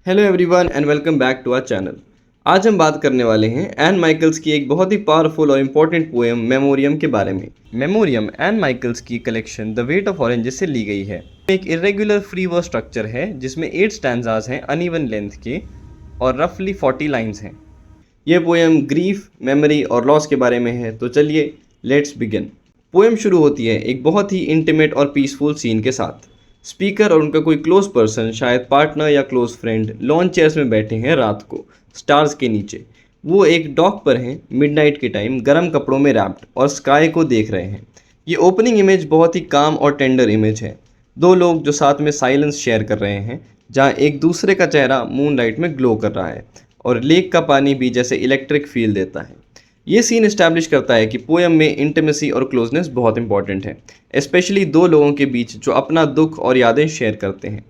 Hello everyone and welcome back to our channel. आज हम बात करने वाले हैं एन माइकल्स की एक बहुत ही पावरफुल और इम्पोर्टेंट पोएम मेमोरियम के बारे में। मेमोरियम एन माइकल्स की collection the weight of oranges से ली गई है। एक इरेगुलर फ्री वर्स स्ट्रक्चर है जिसमें 8 स्टैंजाज हैं अनइवन लेंथ के और रफली 40 लाइन्स हैं। यह पोएम ग्रीफ, मेमोरी और लॉस के बारे में है, तो चलिए लेट्स बिगिन। पोएम शुरू होती है एक बहुत ही इंटीमेट और पीसफुल सीन के साथ। स्पीकर और उनका कोई क्लोज पर्सन, शायद पार्टनर या क्लोज फ्रेंड, लॉन चेयर्स में बैठे हैं रात को स्टार्स के नीचे। वो एक डॉक पर हैं मिडनाइट के टाइम, गर्म कपड़ों में रैप्ड और स्काई को देख रहे हैं। ये ओपनिंग इमेज बहुत ही काम और टेंडर इमेज है। दो लोग जो साथ में साइलेंस शेयर कर रहे हैं, जहाँ एक दूसरे का चेहरा मूनलाइट में ग्लो कर रहा है और लेक का पानी भी जैसे इलेक्ट्रिक फील देता है। ये सीन इस्टेब्लिश करता है कि पोएम में इंटीमेसी और क्लोजनेस बहुत इंपॉर्टेंट है, स्पेशली दो लोगों के बीच जो अपना दुख और यादें शेयर करते हैं।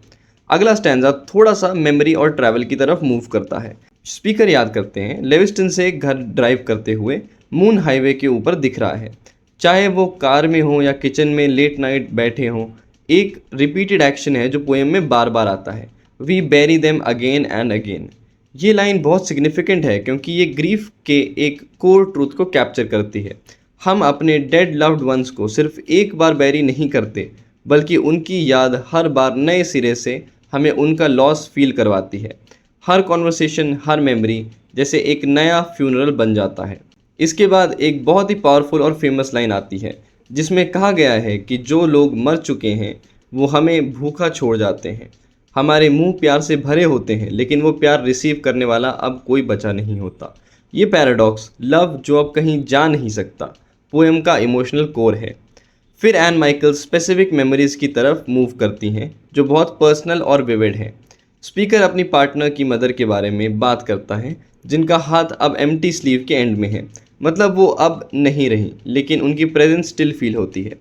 अगला स्टैंजा थोड़ा सा मेमोरी और ट्रैवल की तरफ मूव करता है। स्पीकर याद करते हैं लेविस्टन से घर ड्राइव करते हुए मून हाईवे के ऊपर दिख रहा है। चाहे वो कार में हो या किचन में लेट नाइट बैठे हों, एक रिपीटेड एक्शन है जो पोएम में बार बार आता है, we bury them again and again. ये लाइन बहुत सिग्निफिकेंट है क्योंकि ये ग्रीफ के एक कोर ट्रूथ को कैप्चर करती है। हम अपने डेड लव्ड वंस को सिर्फ एक बार बैरी नहीं करते, बल्कि उनकी याद हर बार नए सिरे से हमें उनका लॉस फील करवाती है। हर कॉन्वर्सेशन, हर मेमोरी जैसे एक नया फ्यूनरल बन जाता है। इसके बाद एक बहुत ही पावरफुल और फेमस लाइन आती है जिसमें कहा गया है कि जो लोग मर चुके हैं वो हमें भूखा छोड़ जाते हैं। हमारे मुंह प्यार से भरे होते हैं, लेकिन वो प्यार रिसीव करने वाला अब कोई बचा नहीं होता। ये पैराडॉक्स, लव जो अब कहीं जा नहीं सकता, पोएम का इमोशनल कोर है। फिर एन माइकल्स स्पेसिफिक मेमोरीज की तरफ मूव करती हैं जो बहुत पर्सनल और विविड है। स्पीकर अपनी पार्टनर की मदर के बारे में बात करता है जिनका हाथ अब एम्प्टी स्लीव के एंड में है, मतलब वो अब नहीं रही, लेकिन उनकी प्रेजेंस स्टिल फील होती है।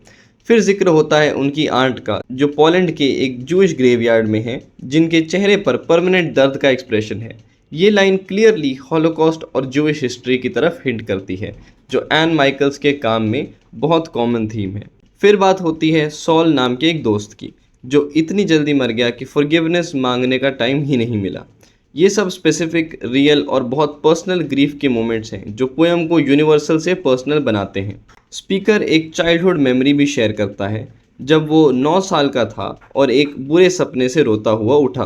फिर जिक्र होता है उनकी आंट का जो पोलैंड के एक जूइश ग्रेवयार्ड में है, जिनके चेहरे पर परमानेंट दर्द का एक्सप्रेशन है। ये लाइन क्लियरली हॉलोकॉस्ट और जूइश हिस्ट्री की तरफ हिंट करती है, जो एन माइकल्स के काम में बहुत कॉमन थीम है। फिर बात होती है सॉल नाम के एक दोस्त की जो इतनी जल्दी मर गया कि फॉरगिवनेस मांगने का टाइम ही नहीं मिला। ये सब स्पेसिफिक, रियल और बहुत पर्सनल ग्रीफ के मोमेंट्स हैं जो पोएम को यूनिवर्सल से पर्सनल बनाते हैं। स्पीकर एक चाइल्डहुड मेमोरी भी शेयर करता है जब वो 9 साल का था और एक बुरे सपने से रोता हुआ उठा।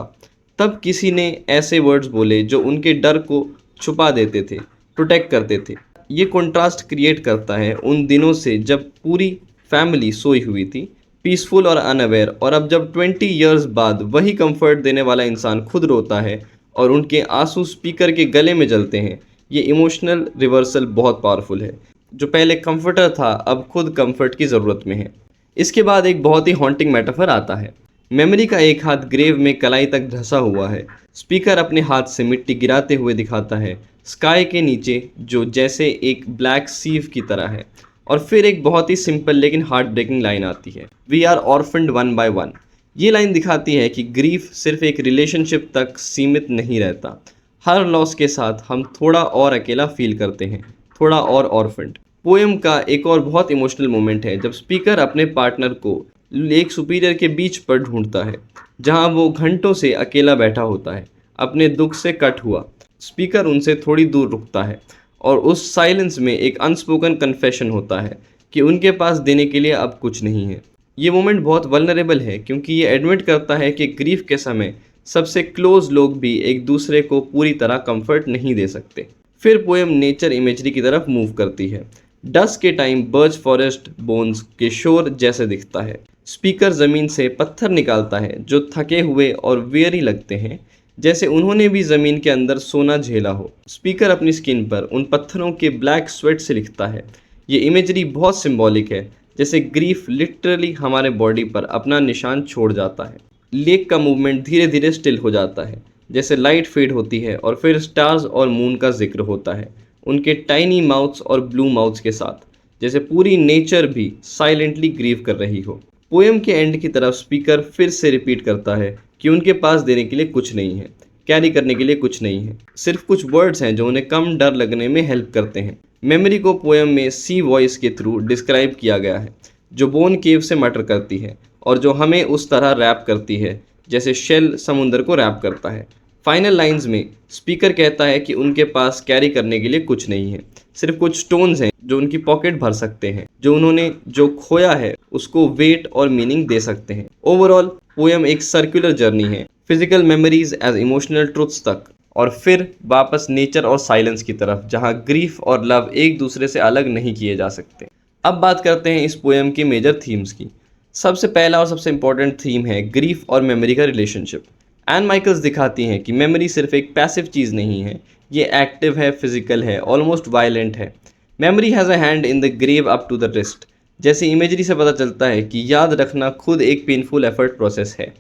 तब किसी ने ऐसे वर्ड्स बोले जो उनके डर को छुपा देते थे, प्रोटेक्ट करते थे। ये कॉन्ट्रास्ट क्रिएट करता है उन दिनों से जब पूरी फैमिली सोई हुई थी, पीसफुल और अनअवेयर, और अब जब 20 ईयर्स बाद वही कंफर्ट देने वाला इंसान खुद रोता है और उनके आंसू स्पीकर के गले में जलते हैं। ये इमोशनल रिवर्सल बहुत पावरफुल है। जो पहले कंफर्टर था अब खुद कंफर्ट की ज़रूरत में है। इसके बाद एक बहुत ही हॉन्टिंग मेटाफर आता है। मेमोरी का एक हाथ ग्रेव में कलाई तक धंसा हुआ है। स्पीकर अपने हाथ से मिट्टी गिराते हुए दिखाता है स्काई के नीचे जो जैसे एक ब्लैक सीव की तरह है। और फिर एक बहुत ही सिंपल लेकिन हार्ट ब्रेकिंग लाइन आती है, we are orphaned one by one. ये लाइन दिखाती है कि ग्रीफ सिर्फ एक रिलेशनशिप तक सीमित नहीं रहता। हर लॉस के साथ हम थोड़ा और अकेला फील करते हैं, थोड़ा और ऑर्फन्ड। पोएम का एक और बहुत इमोशनल मोमेंट है जब स्पीकर अपने पार्टनर को लेक सुपीरियर के बीच पर ढूंढता है, जहां वो घंटों से अकेला बैठा होता है, अपने दुख से कट हुआ। स्पीकर उनसे थोड़ी दूर रुकता है और उस साइलेंस में एक अनस्पोकन कन्फेशन होता है कि उनके पास देने के लिए अब कुछ नहीं है। ये मोमेंट बहुत वल्नरेबल है क्योंकि ये एडमिट करता है कि ग्रीफ के समय सबसे क्लोज लोग भी एक दूसरे को पूरी तरह कंफर्ट नहीं दे सकते। फिर पोएम नेचर इमेजरी की तरफ मूव करती है। डस्ट के टाइम बर्च फॉरेस्ट बोन्स के शोर जैसे दिखता है। स्पीकर ज़मीन से पत्थर निकालता है जो थके हुए और वेयरी लगते हैं, जैसे उन्होंने भी ज़मीन के अंदर सोना झेला हो। स्पीकर अपनी स्किन पर उन पत्थरों के ब्लैक स्वेट से लिखता है। ये इमेजरी बहुत सिंबॉलिक है, जैसे ग्रीफ लिटरली हमारे बॉडी पर अपना निशान छोड़ जाता है। लेक का मूवमेंट धीरे धीरे स्टिल हो जाता है, जैसे लाइट फेड होती है और फिर स्टार्स और मून का जिक्र होता है, उनके टाइनी माउथ्स और ब्लू माउथ्स के साथ, जैसे पूरी नेचर भी साइलेंटली ग्रीव कर रही हो। पोएम के एंड की तरफ स्पीकर फिर से रिपीट करता है कि उनके पास देने के लिए कुछ नहीं है, कैरी करने के लिए कुछ नहीं है, सिर्फ कुछ वर्ड्स हैं जो उन्हें कम डर लगने में हेल्प करते हैं। मेमोरी को पोएम में सी वॉइस के थ्रू डिस्क्राइब किया गया है, जो बोन केव से मटर करती है और जो हमें उस तरह रैप करती है जैसे शेल समुंदर को रैप करता है। फाइनल लाइंस में स्पीकर कहता है कि उनके पास कैरी करने के लिए कुछ नहीं है, सिर्फ कुछ स्टोन्स हैं जो उनकी पॉकेट भर सकते हैं, जो उन्होंने जो खोया है उसको वेट और मीनिंग दे सकते हैं। ओवरऑल पोएम एक सर्कुलर जर्नी है, physical memories as emotional truths तक, और फिर वापस नेचर और साइलेंस की तरफ, जहां ग्रीफ और लव एक दूसरे से अलग नहीं किए जा सकते। अब बात करते हैं इस पोएम के मेजर थीम्स की। सबसे पहला और सबसे इम्पोर्टेंट थीम है ग्रीफ और मेमोरी का रिलेशनशिप। एन माइकल्स दिखाती हैं कि मेमोरी सिर्फ एक पैसिव चीज़ नहीं है, ये एक्टिव है, फिजिकल है, ऑलमोस्ट वायलेंट है। Memory has a hand in the grave up to the wrist. जैसे इमेजरी से पता चलता है कि याद रखना खुद एक पेनफुल एफर्ट प्रोसेस है।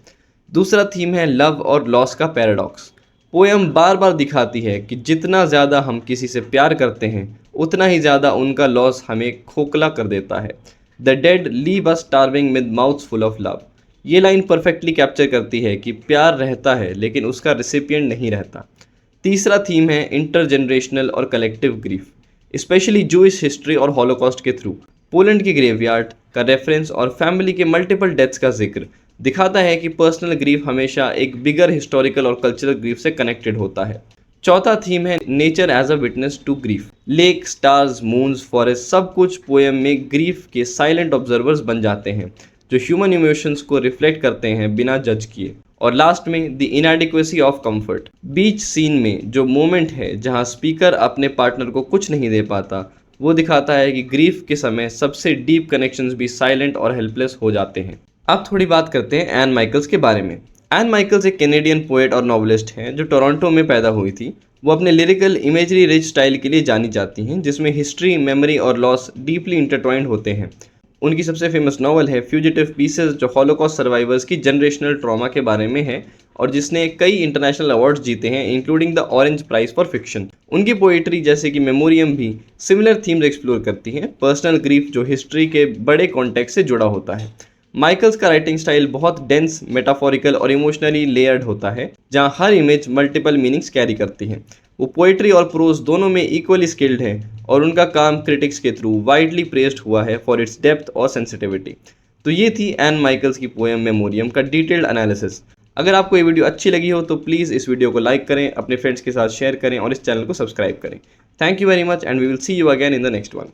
दूसरा थीम है लव और लॉस का पैराडॉक्स। पोएम बार बार दिखाती है कि जितना ज़्यादा हम किसी से प्यार करते हैं उतना ही ज़्यादा उनका लॉस हमें खोखला कर देता है। The dead leave us starving with mouths full of love. ये लाइन परफेक्टली कैप्चर करती है कि प्यार रहता है लेकिन उसका रिसिपिएंट नहीं रहता। तीसरा थीम है इंटरजेनरेशनल और collective grief, especially Jewish history और हॉलोकॉस्ट के थ्रू। पोलैंड के ग्रेवयार्ड का रेफरेंस और फैमिली के मल्टीपल डेथ्स का जिक्र दिखाता है कि पर्सनल ग्रीफ हमेशा एक बिगर हिस्टोरिकल और कल्चरल ग्रीफ से कनेक्टेड होता है। चौथा थीम है nature as a witness to grief. Lake, stars, moons, forest, सब कुछ पोएम में ग्रीफ के साइलेंट ऑब्जर्वर्स बन जाते हैं, जो ह्यूमन इमोशंस को रिफ्लेक्ट करते हैं बिना जज किए। और लास्ट में the inadequacy of comfort. Beach scene में जो मोमेंट है जहां स्पीकर अपने पार्टनर को कुछ नहीं दे पाता, वो दिखाता है कि ग्रीफ के समय सबसे डीप कनेक्शंस भी साइलेंट और हेल्पलेस हो जाते हैं। अब थोड़ी बात करते हैं एन माइकल्स के बारे में। एन माइकल्स एक कैनेडियन पोएट और नॉवेलिस्ट हैं जो टोरंटो में पैदा हुई थी। वो अपने लिरिकल इमेजरी रिच स्टाइल के लिए जानी जाती हैं, जिसमें हिस्ट्री, मेमोरी और लॉस डीपली इंटरट्वाइंड होते हैं। उनकी सबसे फेमस नावल है फ्यूजिटिव पीसेस, जो हॉलोकॉस्ट सर्वाइवर्स की जनरेशनल ट्रॉमा के बारे में है और जिसने कई इंटरनेशनल अवार्ड्स जीते हैं, including the Orange Prize for fiction. उनकी पोएट्री जैसे कि मेमोरियम भी सिमिलर थीम्स एक्सप्लोर करती हैं, पर्सनल ग्रीफ जो हिस्ट्री के बड़े कॉन्टेक्स्ट से जुड़ा होता है। माइकल्स का राइटिंग स्टाइल बहुत डेंस, मेटाफोरिकल और इमोशनली लेयर्ड होता है, जहां हर इमेज मल्टीपल मीनिंग्स कैरी करती है। वो पोएट्री और प्रोज दोनों में इक्वली स्किल्ड है और उनका काम क्रिटिक्स के थ्रू वाइडली प्रेज्ड हुआ है फॉर इट्स डेप्थ और सेंसिटिविटी। तो ये थी एन माइकल्स की पोएम मेमोरियम का डिटेल्ड एनालिसिस। अगर आपको ये वीडियो अच्छी लगी हो तो प्लीज़ इस वीडियो को लाइक करें, अपने फ्रेंड्स के साथ शेयर करें और इस चैनल को सब्सक्राइब करें। Thank you very much and we will see you again in the next one.